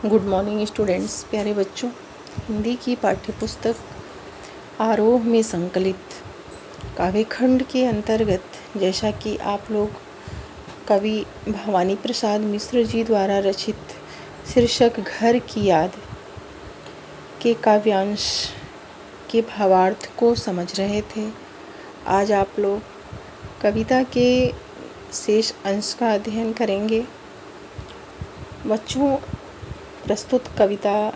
Good morning students, प्यारे बच्चों। हिंदी की पाठ्यपुस्तक आरोह में संकलित काव्यखंड के अंतर्गत जैसा कि आप लोग कवि भवानी प्रसाद मिश्र जी द्वारा रचित शीर्षक घर की याद के काव्यांश के भावार्थ को समझ रहे थे, आज आप लोग कविता के शेष अंश का अध्ययन करेंगे। बच्चों, प्रस्तुत कविता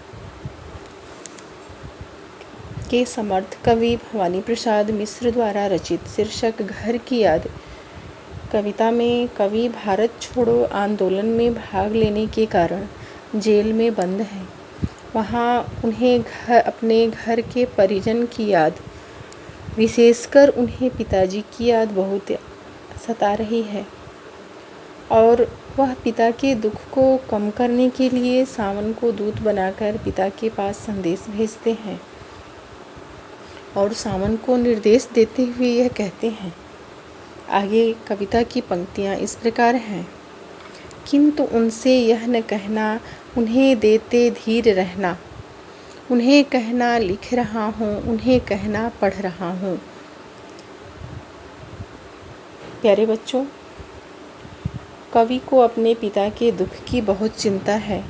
के समर्थ कवि भवानी प्रसाद मिश्र द्वारा रचित शीर्षक घर की याद कविता में कवि भारत छोड़ो आंदोलन में भाग लेने के कारण जेल में बंद हैं। वहाँ उन्हें अपने घर के परिजन की याद, विशेषकर उन्हें पिताजी की याद बहुत सता रही है और वह पिता के दुख को कम करने के लिए सावन को दूत बनाकर पिता के पास संदेश भेजते हैं और सावन को निर्देश देते हुए यह कहते हैं। आगे कविता की पंक्तियाँ इस प्रकार हैं। किंतु उनसे यह न कहना, उन्हें देते धीर रहना, उन्हें कहना लिख रहा हूँ, उन्हें कहना पढ़ रहा हूँ। प्यारे बच्चों, कवि को अपने पिता के दुख की बहुत चिंता है।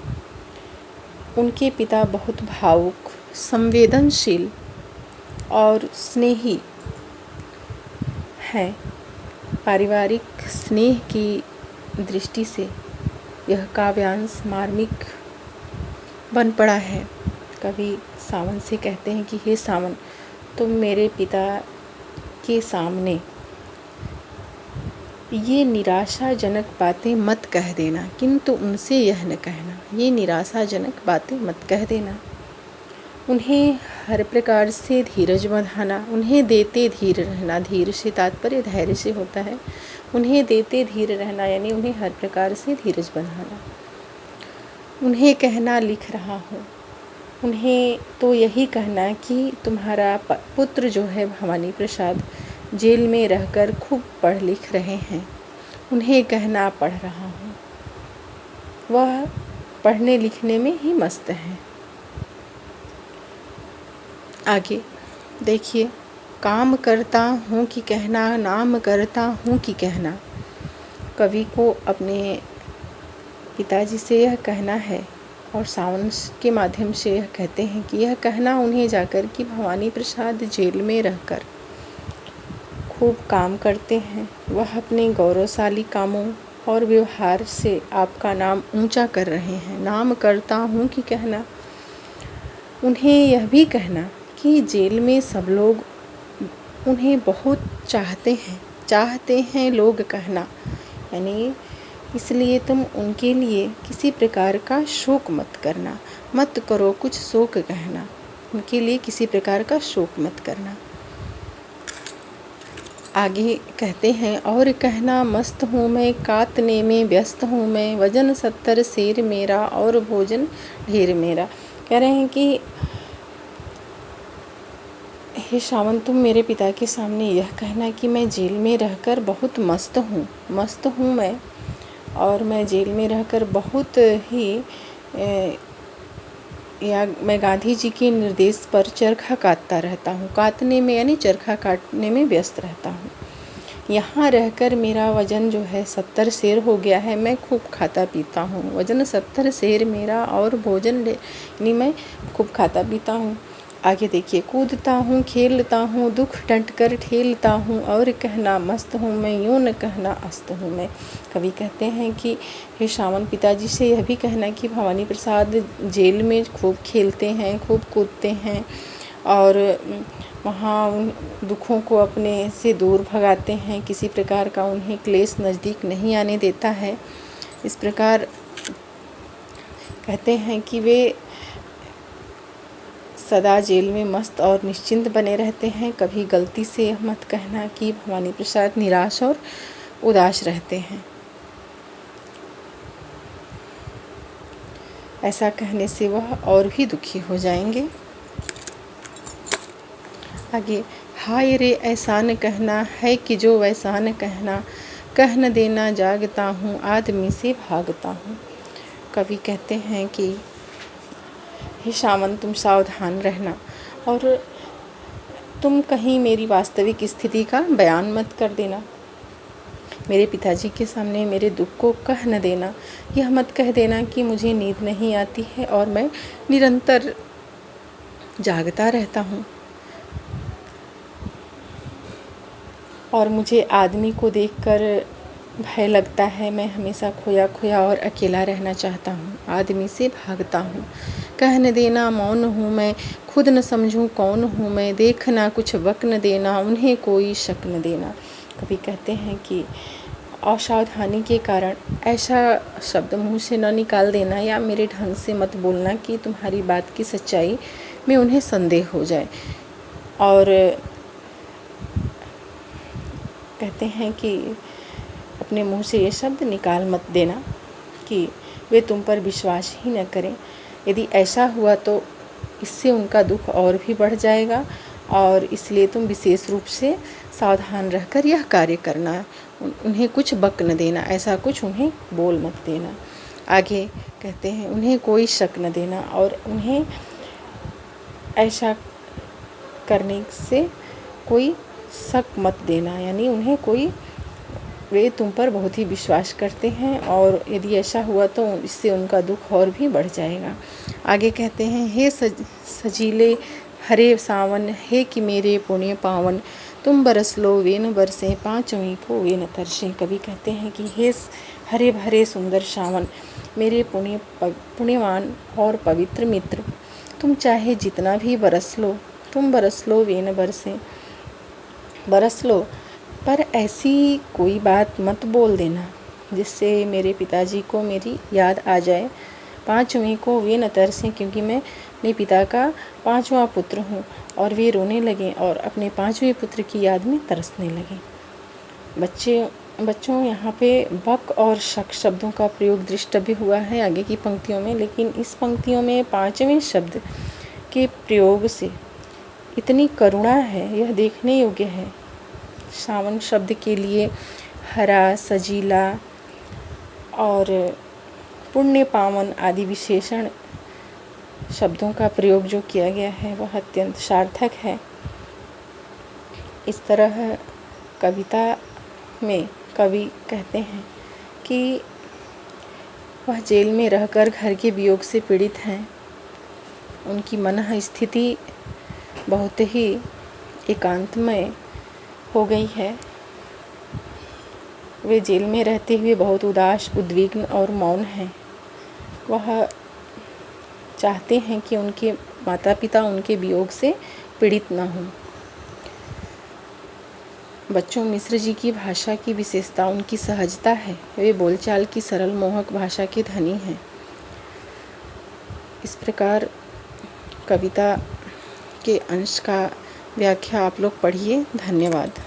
उनके पिता बहुत भावुक, संवेदनशील और स्नेही हैं। पारिवारिक स्नेह की दृष्टि से यह काव्यांश मार्मिक बन पड़ा है। कवि सावन से कहते हैं कि हे सावन, तुम मेरे पिता के सामने ये निराशाजनक बातें मत कह देना, किंतु उनसे यह न कहना, ये निराशाजनक बातें मत कह देना। उन्हें हर प्रकार से धीरज बंधाना, उन्हें देते धीर रहना। धीर से तात्पर्य धैर्य से होता है। उन्हें देते धीर रहना यानी उन्हें हर प्रकार से धीरज बंधाना। उन्हें कहना लिख रहा हूँ, उन्हें तो यही कहना कि तुम्हारा पुत्र जो है भवानी प्रसाद जेल में रहकर खूब पढ़ लिख रहे हैं। उन्हें कहना पढ़ रहा हूँ, वह पढ़ने लिखने में ही मस्त हैं। आगे देखिए, काम करता हूँ कि कहना, नाम करता हूँ कि कहना। कवि को अपने पिताजी से यह कहना है और सावन के माध्यम से यह कहते हैं कि यह कहना उन्हें जाकर कि भवानी प्रसाद जेल में रहकर खूब काम करते हैं। वह अपने गौरवशाली कामों और व्यवहार से आपका नाम ऊंचा कर रहे हैं। नाम करता हूँ कि कहना, उन्हें यह भी कहना कि जेल में सब लोग उन्हें बहुत चाहते हैं लोग कहना, यानी इसलिए तुम उनके लिए किसी प्रकार का शोक मत करना, मत करो कुछ शोक कहना। उनके लिए किसी प्रकार का शोक मत करना। आगे कहते हैं, और कहना मस्त हूँ मैं, कातने में व्यस्त हूँ मैं, वजन 70 शेर मेरा और भोजन ढेर मेरा। कह रहे हैं कि हे सावन, तुम मेरे पिता के सामने यह कहना कि मैं जेल में रहकर बहुत मस्त हूँ मैं, और मैं जेल में रहकर बहुत ही मैं गांधी जी के निर्देश पर चरखा काटता रहता हूँ। काटने में यानी चरखा काटने में व्यस्त रहता हूँ। यहाँ रहकर मेरा वजन जो है 70 शेर हो गया है। मैं खूब खाता पीता हूँ। वजन 70 शेर मेरा और भोजन यानी मैं खूब खाता पीता हूँ। आगे देखिए, कूदता हूँ खेलता हूँ, दुख डंट कर ठेलता हूँ, और कहना मस्त हूँ मैं, यूँ न कहना अस्त हूँ मैं। कवि कहते हैं कि हे सावन, पिताजी से यह भी कहना कि भवानी प्रसाद जेल में खूब खेलते हैं, खूब कूदते हैं और वहाँ उन दुखों को अपने से दूर भगाते हैं। किसी प्रकार का उन्हें क्लेश नज़दीक नहीं आने देता है। इस प्रकार कहते हैं कि वे सदा जेल में मस्त और निश्चिंत बने रहते हैं। कभी गलती से यह मत कहना कि भवानी प्रसाद निराश और उदास रहते हैं। ऐसा कहने से वह और भी दुखी हो जाएंगे। आगे, हाय रे ऐसा न कहना है कि जो वैसा न कहना, कह न देना जागता हूँ, आदमी से भागता हूँ। कवि कहते हैं कि हे सावन, तुम सावधान रहना और तुम कहीं मेरी वास्तविक स्थिति का बयान मत कर देना। मेरे पिताजी के सामने मेरे दुख को कह न देना। यह मत कह देना कि मुझे नींद नहीं आती है और मैं निरंतर जागता रहता हूँ और मुझे आदमी को देखकर भय लगता है। मैं हमेशा खोया खोया और अकेला रहना चाहता हूँ, आदमी से भागता हूँ। कह न देना मौन हूँ मैं, खुद न समझूँ कौन हूँ मैं, देखना कुछ वक न देना, उन्हें कोई शक न देना। कभी कहते हैं कि असावधानी के कारण ऐसा शब्द मुँह से न निकाल देना या मेरे ढंग से मत बोलना कि तुम्हारी बात की सच्चाई में उन्हें संदेह हो जाए। और कहते हैं कि अपने मुंह से ये शब्द निकाल मत देना कि वे तुम पर विश्वास ही न करें। यदि ऐसा हुआ तो इससे उनका दुख और भी बढ़ जाएगा और इसलिए तुम विशेष रूप से सावधान रहकर यह कार्य करना। उन्हें कुछ बक न देना, ऐसा कुछ उन्हें बोल मत देना। आगे कहते हैं उन्हें कोई शक न देना और उन्हें ऐसा करने से कोई शक मत देना, यानी उन्हें वे तुम पर बहुत ही विश्वास करते हैं और यदि ऐसा हुआ तो इससे उनका दुख और भी बढ़ जाएगा। आगे कहते हैं हे सजीले हरे सावन, हे कि मेरे पुण्य पावन, तुम बरस लो वे न बरसें, पाँचवीं को वे न तरसें। कवि कहते हैं कि हे हरे भरे सुंदर सावन, मेरे पुण्यवान और पवित्र मित्र, तुम चाहे जितना भी बरस लो, तुम बरस लो वे न बरसें, बरस लो, पर ऐसी कोई बात मत बोल देना जिससे मेरे पिताजी को मेरी याद आ जाए। पाँचवीं को वे न तरसें, क्योंकि मैं अपने पिता का 5वां पुत्र हूँ और वे रोने लगें और अपने 5वें पुत्र की याद में तरसने लगें। बच्चों यहाँ पे बक और शक शब्दों का प्रयोग दृष्टव्य हुआ है आगे की पंक्तियों में, लेकिन इस पंक्तियों में 5वें शब्द के प्रयोग से इतनी करुणा है, यह देखने योग्य है। सावन शब्द के लिए हरा, सजीला और पुण्य पावन आदि विशेषण शब्दों का प्रयोग जो किया गया है वह अत्यंत सार्थक है। इस तरह कविता में कवि कहते हैं कि वह जेल में रहकर घर के वियोग से पीड़ित हैं। उनकी मन स्थिति बहुत ही एकांतमय हो गई है। वे जेल में रहते हुए बहुत उदास, उद्विग्न और मौन हैं। वह चाहते हैं कि उनके माता पिता उनके वियोग से पीड़ित न हों। बच्चों, मिश्र जी की भाषा की विशेषता उनकी सहजता है। वे बोलचाल की सरल मोहक भाषा के धनी हैं। इस प्रकार कविता के अंश का व्याख्या आप लोग पढ़िए। धन्यवाद।